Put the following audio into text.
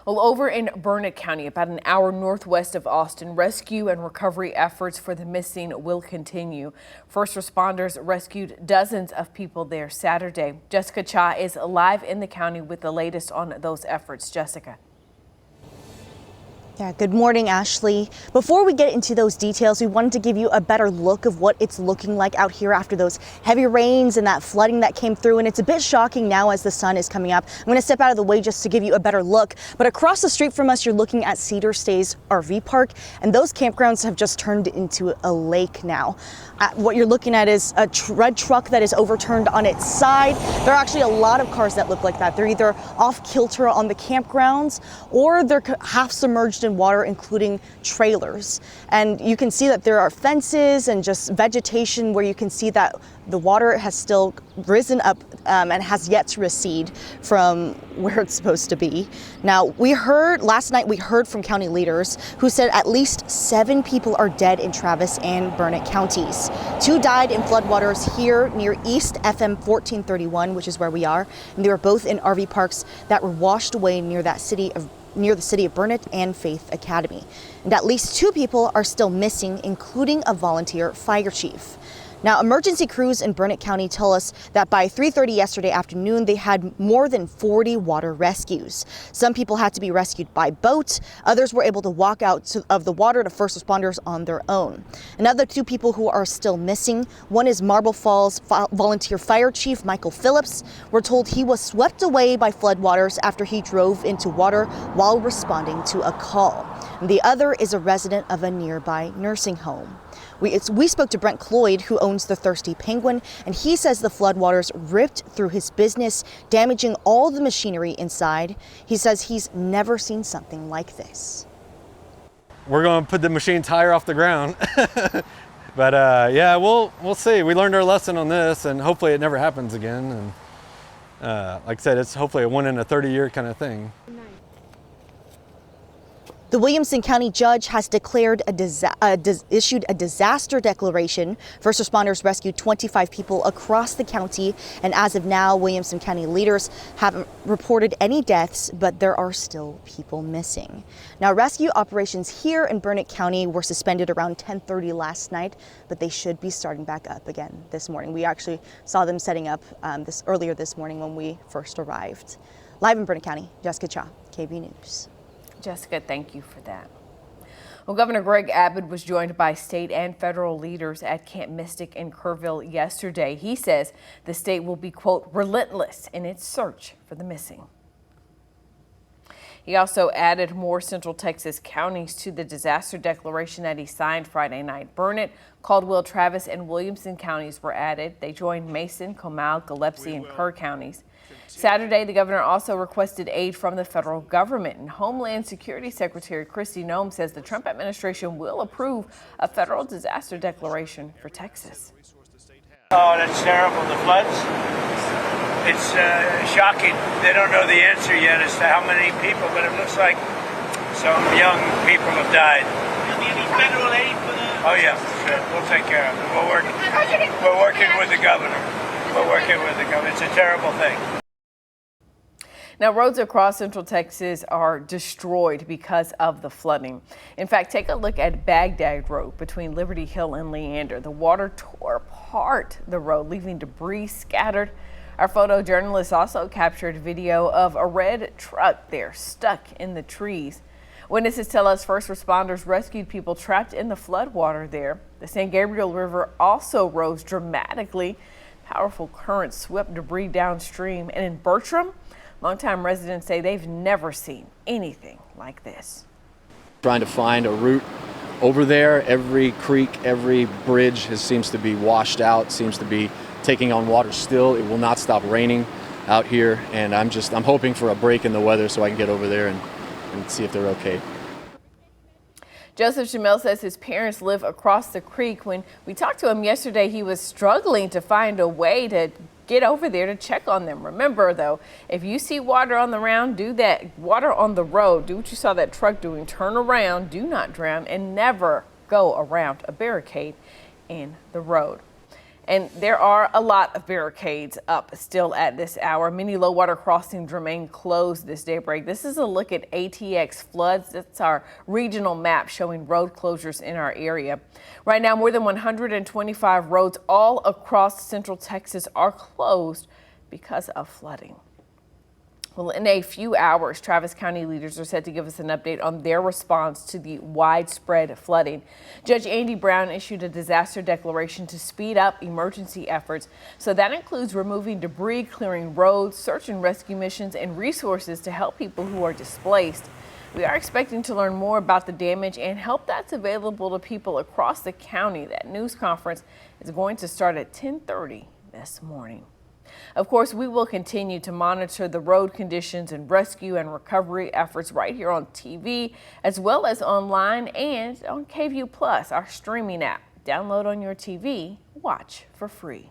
Well, over in Burnett County, about an hour northwest of Austin, rescue and recovery efforts for the missing will continue. First responders rescued dozens of people there Saturday. Jessica Cha is live in the county with the latest on those efforts. Jessica. Yeah, good morning, Ashley. Before we get into those details, we wanted to give you a better look of what it's looking like out here after those heavy rains and that flooding that came through. And it's a bit shocking now as the sun is coming up. I'm going to step out of the way just to give you a better look. But across the street from us, you're looking at Cedar Stays RV Park, and those campgrounds have just turned into a lake now. What you're looking at is a red truck that is overturned on its side. There are actually a lot of cars that look like that. They're either off kilter on the campgrounds or they're half submerged in water, including trailers. And you can see that there are fences and just vegetation where you can see that the water has still risen up and has yet to recede from where it's supposed to be. Now, last night we heard from county leaders who said at least 7 people are dead in Travis and Burnett counties. 2 died in floodwaters here near East FM 1431, which is where we are, and they were both in RV parks that were washed away near the city of Burnett and Faith Academy. And at least 2 people are still missing, including a volunteer fire chief. Now, emergency crews in Burnett County tell us that by 3:30 yesterday afternoon, they had more than 40 water rescues. Some people had to be rescued by boat. Others were able to walk out of the water to first responders on their own. Another 2 people who are still missing. One is Marble Falls volunteer fire chief Michael Phillips. We're told he was swept away by floodwaters after he drove into water while responding to a call. And the other is a resident of a nearby nursing home. We spoke to Brent Cloyd, who owns the Thirsty Penguin, and he says the floodwaters ripped through his business, damaging all the machinery inside. He says he's never seen something like this. We're going to put the machines higher off the ground. But yeah, we'll see. We learned our lesson on this, and hopefully it never happens again. And like I said, it's hopefully a 1 in a 30-year kind of thing. The Williamson County judge has declared issued a disaster declaration. First responders rescued 25 people across the county, and as of now, Williamson County leaders haven't reported any deaths, but there are still people missing. Now, rescue operations here in Burnett County were suspended around 10:30 last night, but they should be starting back up again this morning. We actually saw them setting up earlier this morning when we first arrived. Live in Burnett County, Jessica Cha, KVUE News. Jessica, thank you for that. Well, Governor Greg Abbott was joined by state and federal leaders at Camp Mystic in Kerrville yesterday. He says the state will be, quote, relentless in its search for the missing. He also added more Central Texas counties to the disaster declaration that he signed Friday night. Burnett, Caldwell, Travis, and Williamson counties were added. They joined Mason, Comal, Gillespie, and Kerr counties. Saturday, the governor also requested aid from the federal government, and Homeland Security Secretary Kristi Noem says the Trump administration will approve a federal disaster declaration for Texas. Oh, that's terrible. The floods. It's shocking. They don't know the answer yet as to how many people, but it looks like some young people have died. Will there be any federal aid for the... Oh yeah, sure. We'll take care of it. We're working with the governor. It's a terrible thing. Now, roads across Central Texas are destroyed because of the flooding. In fact, take a look at Baghdad Road between Liberty Hill and Leander. The water tore apart the road, leaving debris scattered. Our photojournalist also captured video of a red truck there stuck in the trees. Witnesses tell us first responders rescued people trapped in the floodwater there. The San Gabriel River also rose dramatically. Powerful currents swept debris downstream. And in Bertram, longtime residents say they've never seen anything like this. Trying to find a route over there. Every creek, every bridge seems to be washed out, seems to be taking on water still. It will not stop raining out here, and I'm hoping for a break in the weather so I can get over there and see if they're okay. Joseph Shamel says his parents live across the creek. When we talked to him yesterday, he was struggling to find a way to get over there to check on them. Remember, though, if you see water on the road, do what you saw that truck doing. Turn around, do not drown, and never go around a barricade in the road. And there are a lot of barricades up still at this hour. Many low water crossings remain closed this daybreak. This is a look at ATX floods. That's our regional map showing road closures in our area. Right now, more than 125 roads all across central Texas are closed because of flooding. Well, in a few hours, Travis County leaders are set to give us an update on their response to the widespread flooding. Judge Andy Brown issued a disaster declaration to speed up emergency efforts. So that includes removing debris, clearing roads, search and rescue missions, and resources to help people who are displaced. We are expecting to learn more about the damage and help that's available to people across the county. That news conference is going to start at 10:30 this morning. Of course, we will continue to monitor the road conditions and rescue and recovery efforts right here on TV, as well as online and on KVUE Plus, our streaming app. Download on your TV, watch for free.